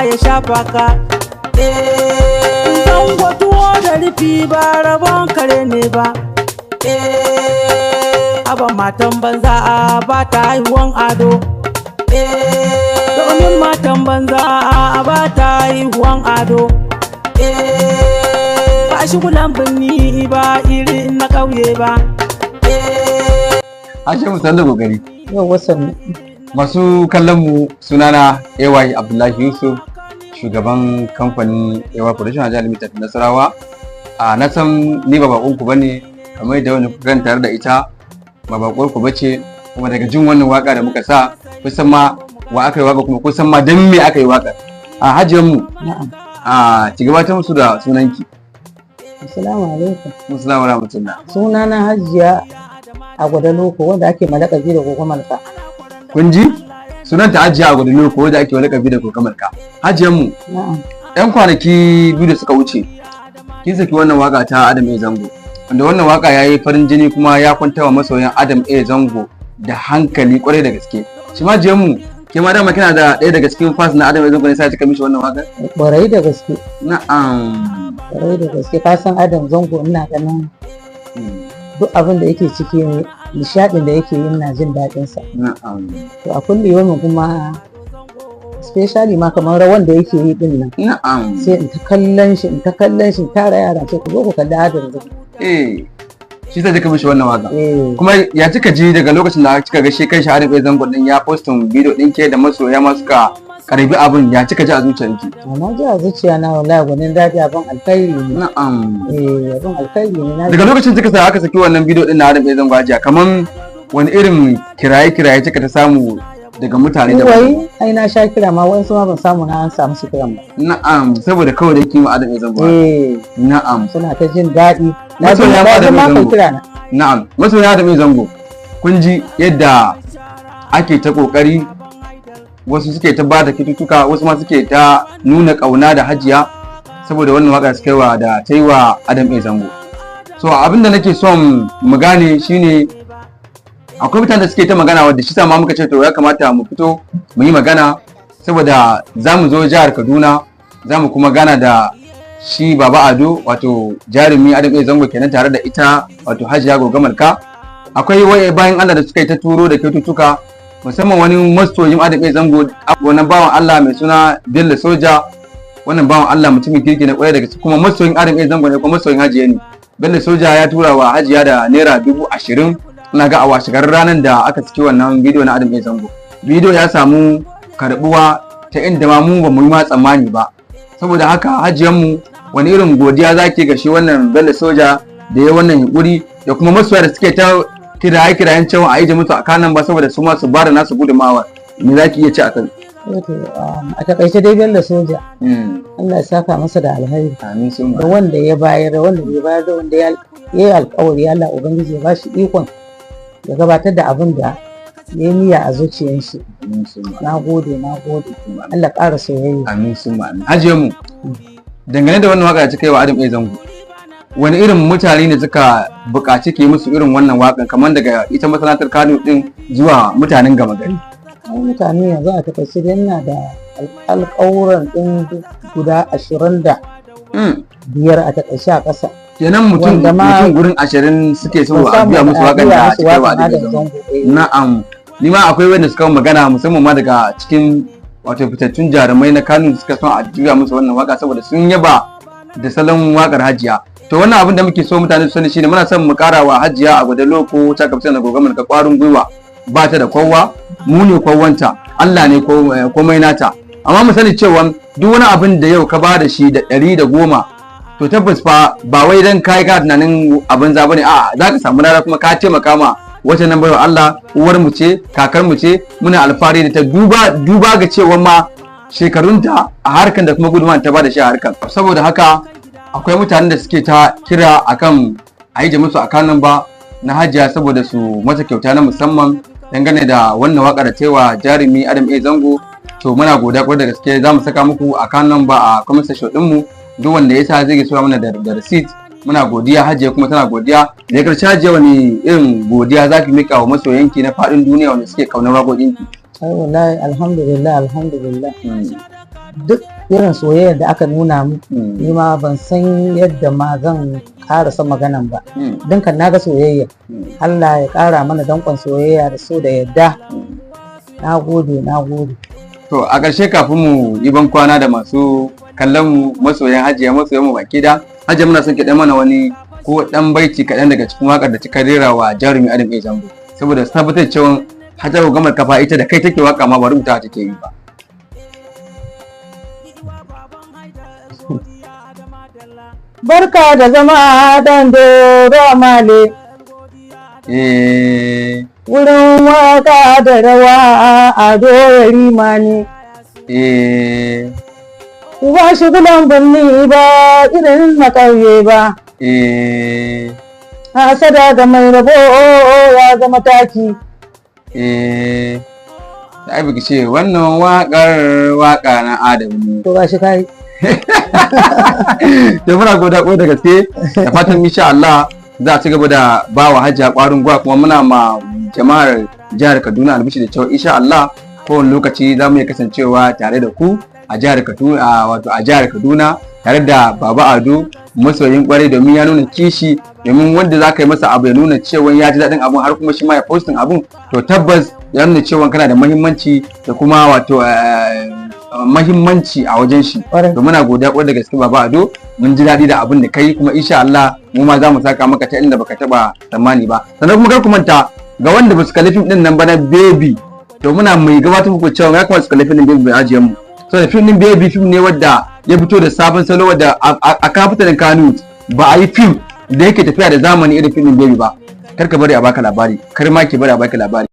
ya shafa ka. Zango tuwo da rufi ba rabon kare ne ba. Aba matan banza a ba ta haihuwan ado. Domin matan banza a ba ta haihuwan ado. Ba shi gulan birni ba iri na ƙauye ba. Ashe mu san da kokari. Yau wasan Masu kallon mu sunana AY Abdullahi Yusuf, shugaban kamfanin AY Production Hajiya Limited Nasarawa. Na san ni ba bakon ku bane, kamar da wani kukan tare da ita ba bakon ku bace, kuma daga jin wannan waka da muka sa kusan ma wa aka yi waka kuma kusan ma dan me aka yi waka. Hajiyar mu ki gabatar musu da sunanki. Assalamu alaikum. Assalamu rahmatullah. Sunana Hajiya a Gwada Loko, wanda ake malakabi da kokomalka. Kun ji sunanta Hajiya a Gwada Loko, wanda ake malakabi da kokomalka. Hajiyar mu yan kwanaki biyu da suka wuce kin saki wannan waka ta Adam A Zango, wanda wannan waka yayi farin jini kuma ya kwantawa masoyan Adam A Zango da hankali kwarai da gaske. Shi ma Hajiyar mu ke ma dama kina da ɗaya daga cikin fans na Adam A Zango ne sai kika mishi wannan waka? Kwarai da gaske. Na'am. Kwarai da gaske, ka san Adam Zango ina ganin duk abin da yake ciki ne, nishadin da yake yin na jin daɗin sa. Na'am. To a kulle yawan kuma especially ma kamar rawan da yake yi din nan. Na'am. Sai in ta kallon shi tara yara ce ku zo ku kalli Adam Zango. Shi sai kika mishi wannan waka. Kuma ya kika ji daga lokacin da kika ga shi kai shi Adam A Zango din ya postin bidiyo din ke da masoya ma suka karbi abin, ya kika ji a zuciyarki? Na ji a zuciya na wallahi gwanin daɗi, abin alkhairi ne. Na'am. Abin alkhairi ne. Daga lokacin kika sa aka saki wannan bidiyo din na Adam A Zango Hajiya, kaman wani irin kiraye kika ta samu daga mutane da wai ai na sha kira ma wani ma ban samu na an samu su kiran ba. Na'am, saboda kawai da kima Adam A Zango. Na'am. Suna ta jin daɗi. Na ji Masoya Adam A Zango. kira na. Na'am, masoya Adam A Zango. Kun ji yadda ake ta kokari, wasu suke ta bada kitutuka, wasu ma suke ta nuna kauna da Hajiya saboda wannan waka suka yi da ta yi wa Adam A Zango. So abinda nake son mu gane shine akwai mutane da suke ta magana, wadda shi ma muka ce to ya kamata mu fito mu yi magana, saboda za mu zo jihar Kaduna, za mu kuma gana da shi Baba Ado, wato jarumi Adam A Zango kenan, tare da ita wato Hajiya Gogamarka. Akwai waye bayan Allah da suka yi ta turo da kyaututtuka, musamman wani masoyin Adam A Zango, wannan bawan Allah mai suna Bello Soja. Wannan bawan Allah mutumin kirki na kwarai daga kuma masoyin Adam A Zango ne, kuma masoyin Hajiya ne. Bello Soja ya tura wa Hajiya da naira 20,000, ina ga a washegarar ranar da aka saki wannan bidiyo na Adam A Zango. Bidiyo ya samu karbuwa ta inda ma mu ba mu yi ma tsammani ba. Saboda haka Hajiyar mu, wani irin godiya zaki ga shi wannan Bello Soja da ya wannan yunkuri, da kuma masoya da suke ta kirayen cewa a yi musu Akan ba, saboda su ma su bada nasu gudumawa. Me zaki iya ce akan? A takaice dai Bello Soja, Allah ya saka masa da alheri. Amin sun da wanda ya bayar, da wanda bai bayar, da wanda ya yi alkawari, Allah ubangiji ya ba shi ikon ya gabatar da abin da ya yi niyya a zuciyar shi. Na gode. Allah ƙara soyayya. Amin sun amin. Hajiyar mu, dangane da wannan waka da kika yi wa Adam A Zango, wani irin mutane ne suka buƙaci ke musu irin wannan wakan, kamar daga ita masana'antar Kano din zuwa mutanen gama gari? Mutane yanzu a takaice dai ina da alƙawuran ɗin guda 25 a takaice a ƙasa. Kenan mutum gurin 20 suke so a biya musu wakan da aka wa Adam A Zango. Na'am. Ni ma akwai wanda suka magana musamman ma daga cikin wato fitattun jarumai na Kano da suka son a biya musu wannan waka, saboda sun yaba da salon wakar Hajiya. To wannan abin da muke so mutane su sani shine muna son mu kara wa Hajiya a Gwada Loko ta kafin da gogamar ka kwarin gwiwa. Ba ta da kowa, mu ne kowanta, Allah ne komai nata. Amma mu sani cewa duk wani abin da yau ka ba da shi da 110, to tabbas fa ba wai dan kai ka tunanin abin za bane, a'a za ka samu rana kuma ka taimaka ma wata nan baiwa Allah, uwar mu ce, kakar mu ce, muna alfahari da ta duba ga cewa ma shekarunta a harkan da kuma gudunman ta ba da shi a harkan. Saboda haka akwai mutanen da suke ta kira akan a yi musu Akan ba na Hajiya, saboda su mata kyauta na musamman dangane da wannan waka da taiwa jarumi Adam A Zango. To muna godiya kwarai da gaske, za mu saka muku Akan ba a comment section din mu, duk wanda ya sa zai ga sura mana da receipt. Muna godiya, Hajiya kuma tana godiya. Da ya karshe Hajiya, wani irin godiya zaki mika wa masoyanki na faɗin duniya wanda suke kaunar waƙoƙinki? Ai wallahi alhamdulillah. duk irin soyayyar da aka nuna mu ni ma ban san yadda ma zan karasa maganan ba don kan naga soyayya. Allah ya kara mana dankon soyayya da so da yadda. Na gode. To a ƙarshe kafin mu yi ban kwana da masu kallon mu masoyan Hajiya masoyan mu baki da Hajiya, muna son ki dan mana wani ko dan baiti kaɗan daga cikin waƙar da kika rera wa jarumi Adam A Zango, saboda tabbatar cewa Hajiya gamar kafa ita da kai take waka ma ba rubuta take yi ba. Barka da zama dan doro male. Wurin waka da rawa a doya rima ne. Ba shi gudan birni ba irin na ƙauye ba. Hasada ga mai rabo ya zama taki. Ai biki ce wannan waƙa na Adamu ne. To ba shi kai. To muna goda da gaske da fatan insha Allah za a ci gaba da bawa Hajiya ƙwarin gwa, kuma muna ma jama'ar jihar Kaduna albishi da cewa insha Allah kowane lokaci za mu iya kasancewa tare da ku a jihar Kaduna, wato a jihar Kaduna tare da Baba Ado masoyin kwarai, domin ya nuna kishi, domin wanda za ka yi masa abu ya nuna cewa ya ji daɗin abun har kuma shi ma ya postin abun, to tabbas ya nuna cewa kana da muhimmanci da kuma wato mahimmanci a wajen shi. To muna godiya da gaske Baba Ado, mun ji daɗi da abin da kai, kuma insha Allah mu ma za mu saka maka ta inda baka taba tsammani ba. Sannan kuma kar ku manta ga wanda ba su kalli fim din nan ba na Baby, to muna mai gabatar muku cewa ya kamata su kalli fim din Baby bai ajiye mu. So da fim din Baby fim ne wadda ya fito da sabon salo wadda a kafitalin Kano ba a yi fim da yake tafiya da zamani irin fim din Baby ba. Kar ka bari a baka labari, kar ma ki bari a baka labari.